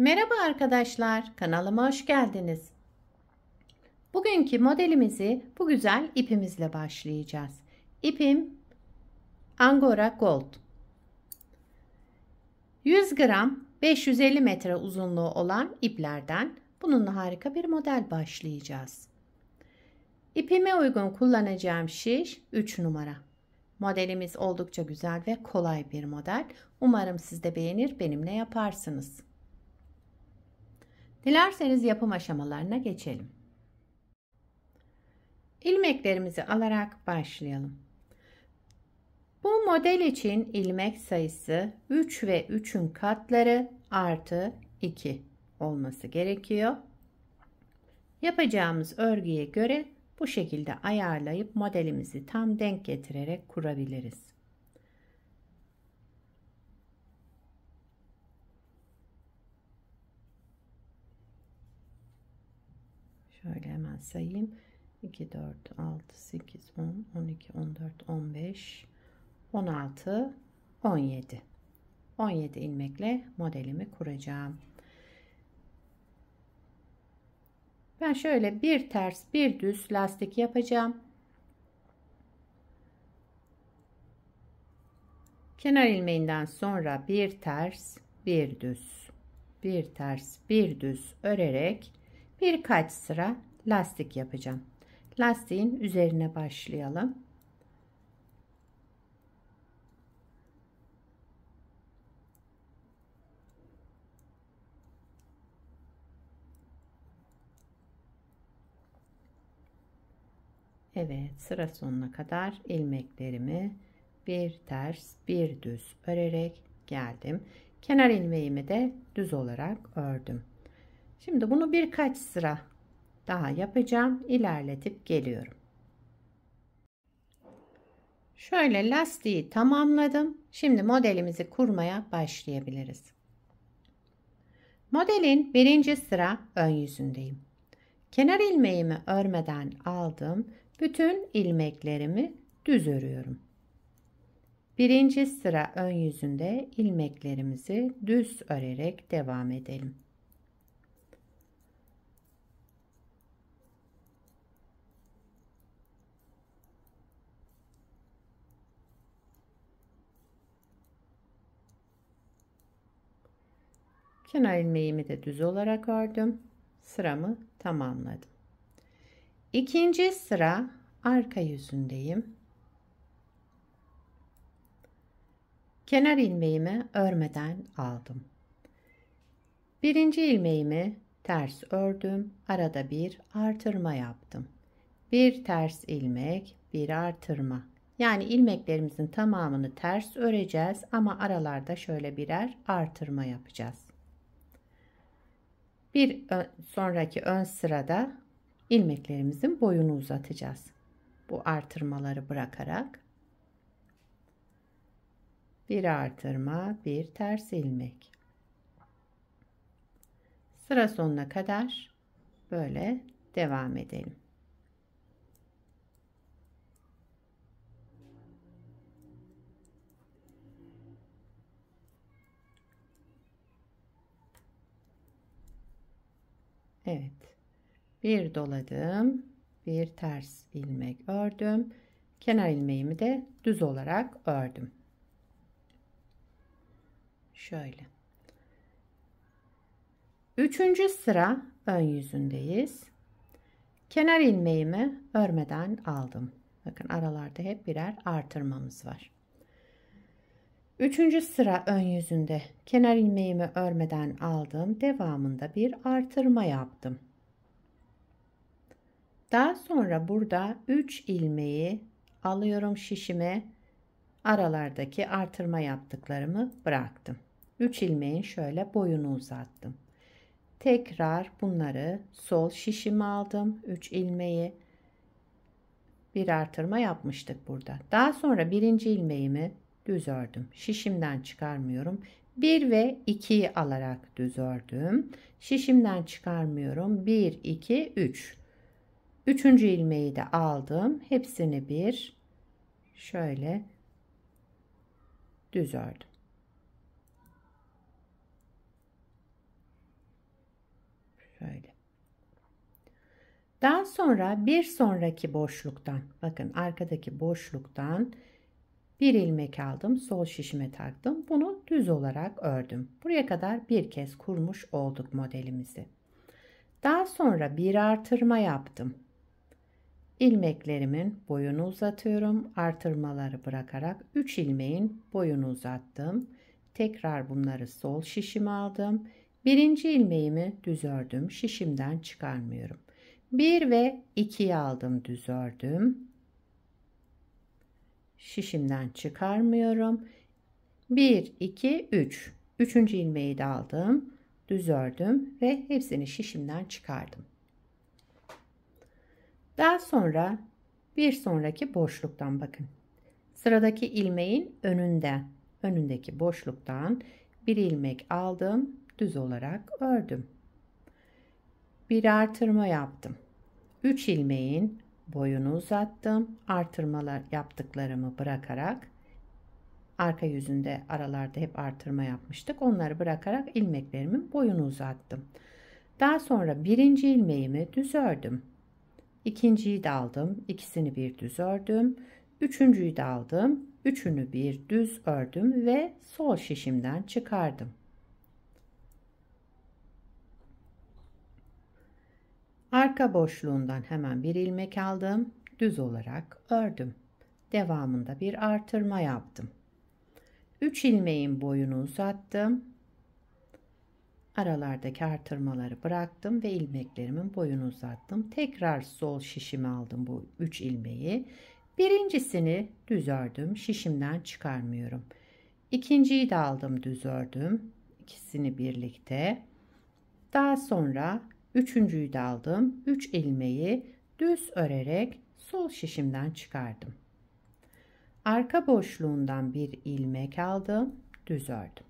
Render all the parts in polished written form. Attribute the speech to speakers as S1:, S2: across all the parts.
S1: Merhaba arkadaşlar, kanalıma hoş geldiniz. Bugünkü modelimizi bu güzel ipimizle başlayacağız. İpim Angora Gold. 100 gram 550 metre uzunluğu olan iplerden bununla harika bir model başlayacağız. İpime uygun kullanacağım şiş 3 numara. Modelimiz oldukça güzel ve kolay bir model. Umarım siz de beğenir, benimle yaparsınız. Dilerseniz yapım aşamalarına geçelim. İlmeklerimizi alarak başlayalım. Bu model için ilmek sayısı 3 ve 3'ün katları artı 2 olması gerekiyor. Yapacağımız örgüye göre bu şekilde ayarlayıp modelimizi tam denk getirerek kurabiliriz. Şöyle hemen sayayım. 2, 4, 6, 8, 10, 12, 14, 15, 16, 17. 17 ilmekle modelimi kuracağım. Ben şöyle bir ters bir düz lastik yapacağım. Kenar ilmeğinden sonra bir ters bir düz, bir ters bir düz örerek birkaç sıra lastik yapacağım. Lastiğin üzerine başlayalım. Evet, sıra sonuna kadar ilmeklerimi bir ters bir düz örerek geldim. Kenar ilmeğimi de düz olarak ördüm. Şimdi bunu birkaç sıra daha yapacağım. İlerletip geliyorum. Şöyle lastiği tamamladım. Şimdi modelimizi kurmaya başlayabiliriz. Modelin birinci sıra ön yüzündeyim. Kenar ilmeğimi örmeden aldım. Bütün ilmeklerimi düz örüyorum. Birinci sıra ön yüzünde ilmeklerimizi düz örerek devam edelim. Kenar ilmeğimi de düz olarak ördüm. Sıramı tamamladım. İkinci sıra arka yüzündeyim. Kenar ilmeğimi örmeden aldım. Birinci ilmeğimi ters ördüm. Arada bir artırma yaptım. Bir ters ilmek, bir artırma. Yani ilmeklerimizin tamamını ters öreceğiz ama aralarda şöyle birer artırma yapacağız. Bir sonraki ön sırada ilmeklerimizin boyunu uzatacağız. Bu artırmaları bırakarak bir artırma, bir ters ilmek. Sıra sonuna kadar böyle devam edelim. Evet. Bir doladım, bir ters ilmek ördüm. Kenar ilmeğimi de düz olarak ördüm. Şöyle. Üçüncü sıra ön yüzündeyiz. Kenar ilmeğimi örmeden aldım. Bakın aralarda hep birer artırmamız var. Üçüncü sıra ön yüzünde kenar ilmeğimi örmeden aldım. Devamında bir artırma yaptım. Daha sonra burada 3 ilmeği alıyorum şişime. Aralardaki artırma yaptıklarımı bıraktım. 3 ilmeğin şöyle boyunu uzattım. Tekrar bunları sol şişime aldım. 3 ilmeği bir artırma yapmıştık burada. Daha sonra birinci ilmeğimi düz ördüm. Şişimden çıkarmıyorum. 1 ve 2'yi alarak düz ördüm. Şişimden çıkarmıyorum. 1, 2, 3. Üçüncü ilmeği de aldım. Hepsini bir şöyle düz ördüm. Daha sonra bir sonraki boşluktan, bakın arkadaki boşluktan bir ilmek aldım, sol şişime taktım. Bunu düz olarak ördüm. Buraya kadar bir kez kurmuş olduk modelimizi. Daha sonra bir artırma yaptım. İlmeklerimin boyunu uzatıyorum. Artırmaları bırakarak 3 ilmeğin boyunu uzattım. Tekrar bunları sol şişime aldım. Birinci ilmeğimi düz ördüm. Şişimden çıkarmıyorum. 1 ve 2'yi aldım, düz ördüm. Şişimden çıkarmıyorum. 1, 2, 3. Üçüncü ilmeği de aldım. Düz ördüm ve hepsini şişimden çıkardım. Daha sonra bir sonraki boşluktan bakın. Sıradaki ilmeğin önündeki boşluktan bir ilmek aldım. Düz olarak ördüm. Bir artırma yaptım. 3 ilmeğin boyunu uzattım. Artırmalar yaptıklarımı bırakarak arka yüzünde aralarda hep artırma yapmıştık. Onları bırakarak ilmeklerimin boyunu uzattım. Daha sonra birinci ilmeğimi düz ördüm. İkinciyi de aldım. İkisini bir düz ördüm. Üçüncüyü de aldım. Üçünü bir düz ördüm ve sol şişimden çıkardım. Arka boşluğundan hemen bir ilmek aldım. Düz olarak ördüm. Devamında bir artırma yaptım. 3 ilmeğin boyunu uzattım. Aralardaki artırmaları bıraktım ve ilmeklerimin boyunu uzattım. Tekrar sol şişime aldım bu 3 ilmeği. Birincisini düz ördüm. Şişimden çıkarmıyorum. İkinciyi de aldım, düz ördüm. İkisini birlikte. Daha sonra üçüncüyü de aldım. 3 ilmeği düz örerek sol şişimden çıkardım. Arka boşluğundan bir ilmek aldım. Düz ördüm.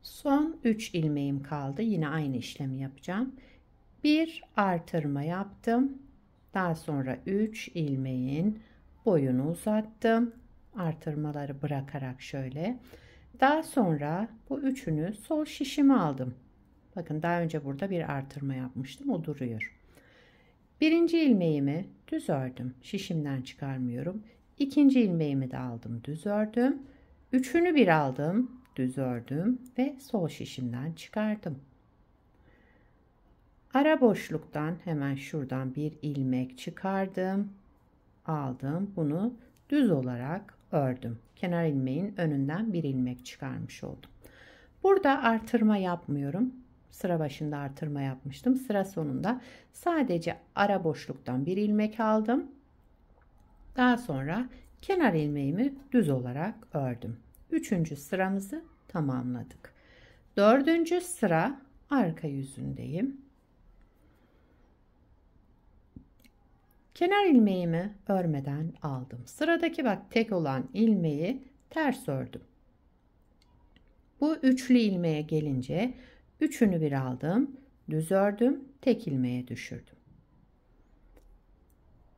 S1: Son 3 ilmeğim kaldı. Yine aynı işlemi yapacağım. Bir artırma yaptım. Daha sonra 3 ilmeğin boyunu uzattım. Artırmaları bırakarak şöyle. Daha sonra bu üçünü sol şişime aldım. Bakın daha önce burada bir artırma yapmıştım. O duruyor. Birinci ilmeğimi düz ördüm. Şişimden çıkarmıyorum. İkinci ilmeğimi de aldım. Düz ördüm. Üçünü bir aldım. Düz ördüm ve sol şişimden çıkardım. Ara boşluktan hemen şuradan bir ilmek çıkardım. Aldım. Bunu düz olarak ördüm. Kenar ilmeğin önünden bir ilmek çıkarmış oldum. Burada artırma yapmıyorum. Sıra başında artırma yapmıştım. Sıra sonunda sadece ara boşluktan bir ilmek aldım. Daha sonra kenar ilmeğimi düz olarak ördüm. Üçüncü sıramızı tamamladık. Dördüncü sıra arka yüzündeyim. Kenar ilmeğimi örmeden aldım. Sıradaki bak tek olan ilmeği ters ördüm. Bu üçlü ilmeğe gelince üçünü bir aldım. Düz ördüm. Tek ilmeğe düşürdüm.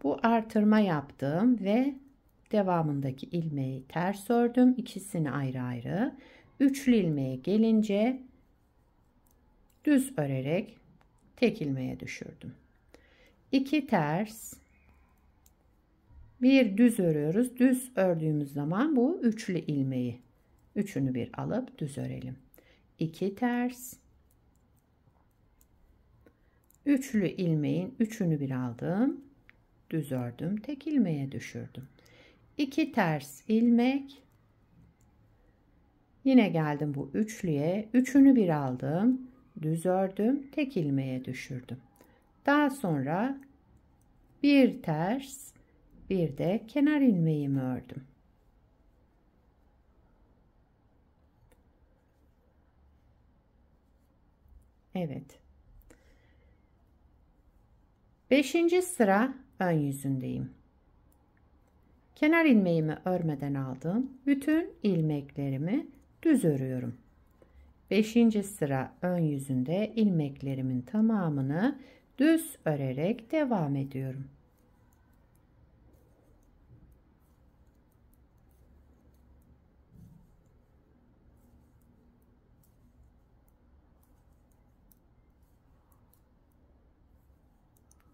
S1: Bu artırma yaptım ve devamındaki ilmeği ters ördüm. İkisini ayrı ayrı. Üçlü ilmeğe gelince düz örerek tek ilmeğe düşürdüm. 2 ters, bir düz örüyoruz. Düz ördüğümüz zaman bu üçlü ilmeği üçünü bir alıp düz örelim. 2 ters, üçlü ilmeğin üçünü bir aldım. Düz ördüm. Tek ilmeğe düşürdüm. 2 ters ilmek. Yine geldim bu üçlüye. Üçünü bir aldım. Düz ördüm. Tek ilmeğe düşürdüm. Daha sonra bir ters, bir de kenar ilmeğimi ördüm. Evet. 5. sıra ön yüzündeyim. Kenar ilmeğimi örmeden aldım. Bütün ilmeklerimi düz örüyorum. 5. sıra ön yüzünde ilmeklerimin tamamını düz örerek devam ediyorum.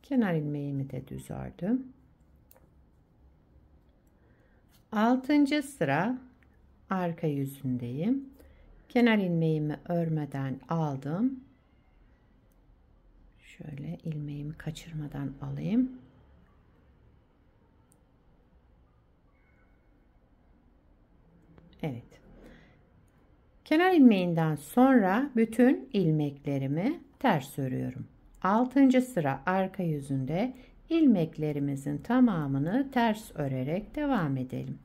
S1: Kenar ilmeğimi de düz ördüm. 6. sıra arka yüzündeyim. Kenar ilmeğimi örmeden aldım. Şöyle ilmeğimi kaçırmadan alayım. Evet. Kenar ilmeğinden sonra bütün ilmeklerimi ters örüyorum. 6. sıra arka yüzünde ilmeklerimizin tamamını ters örerek devam edelim.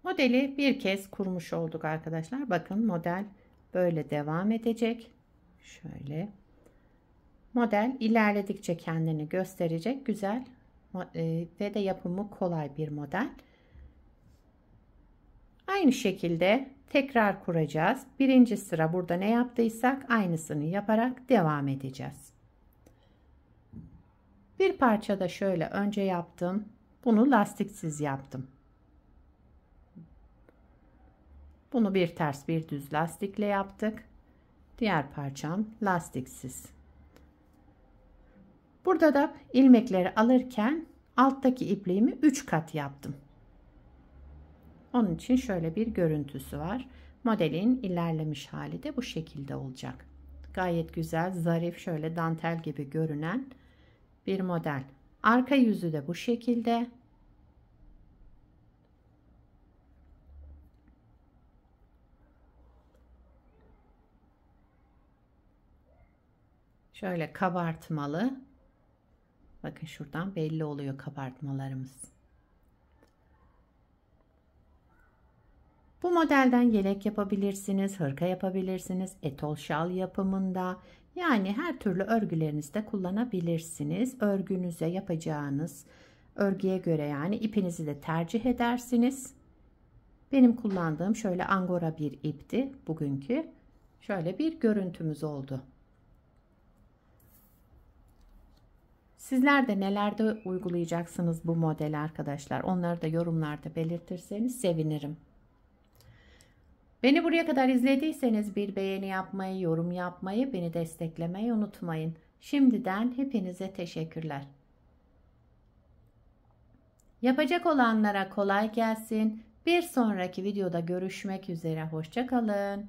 S1: Modeli bir kez kurmuş olduk arkadaşlar. Bakın model böyle devam edecek. Şöyle. Model ilerledikçe kendini gösterecek güzel ve de yapımı kolay bir model. Aynı şekilde tekrar kuracağız. 1. sıra burada ne yaptıysak aynısını yaparak devam edeceğiz. Bir parça da şöyle önce yaptım. Bunu lastiksiz yaptım. Bunu bir ters bir düz lastikle yaptık. Diğer parçam lastiksiz. Burada da ilmekleri alırken alttaki ipliğimi 3 kat yaptım. Onun için şöyle bir görüntüsü var. Modelin ilerlemiş hali de bu şekilde olacak. Gayet güzel, zarif, şöyle dantel gibi görünen bir model. Arka yüzü de bu şekilde. Şöyle kabartmalı. Bakın şuradan belli oluyor kabartmalarımız. Bu modelden yelek yapabilirsiniz, hırka yapabilirsiniz, etol şal yapımında, yani her türlü örgülerinizde kullanabilirsiniz. Örgünüze yapacağınız örgüye göre yani ipinizi de tercih edersiniz. Benim kullandığım şöyle angora bir ipti bugünkü. Şöyle bir görüntümüz oldu. Sizler de nelerde uygulayacaksınız bu modeli arkadaşlar? Onları da yorumlarda belirtirseniz sevinirim. Beni buraya kadar izlediyseniz bir beğeni yapmayı, yorum yapmayı, beni desteklemeyi unutmayın. Şimdiden hepinize teşekkürler. Yapacak olanlara kolay gelsin. Bir sonraki videoda görüşmek üzere. Hoşça kalın.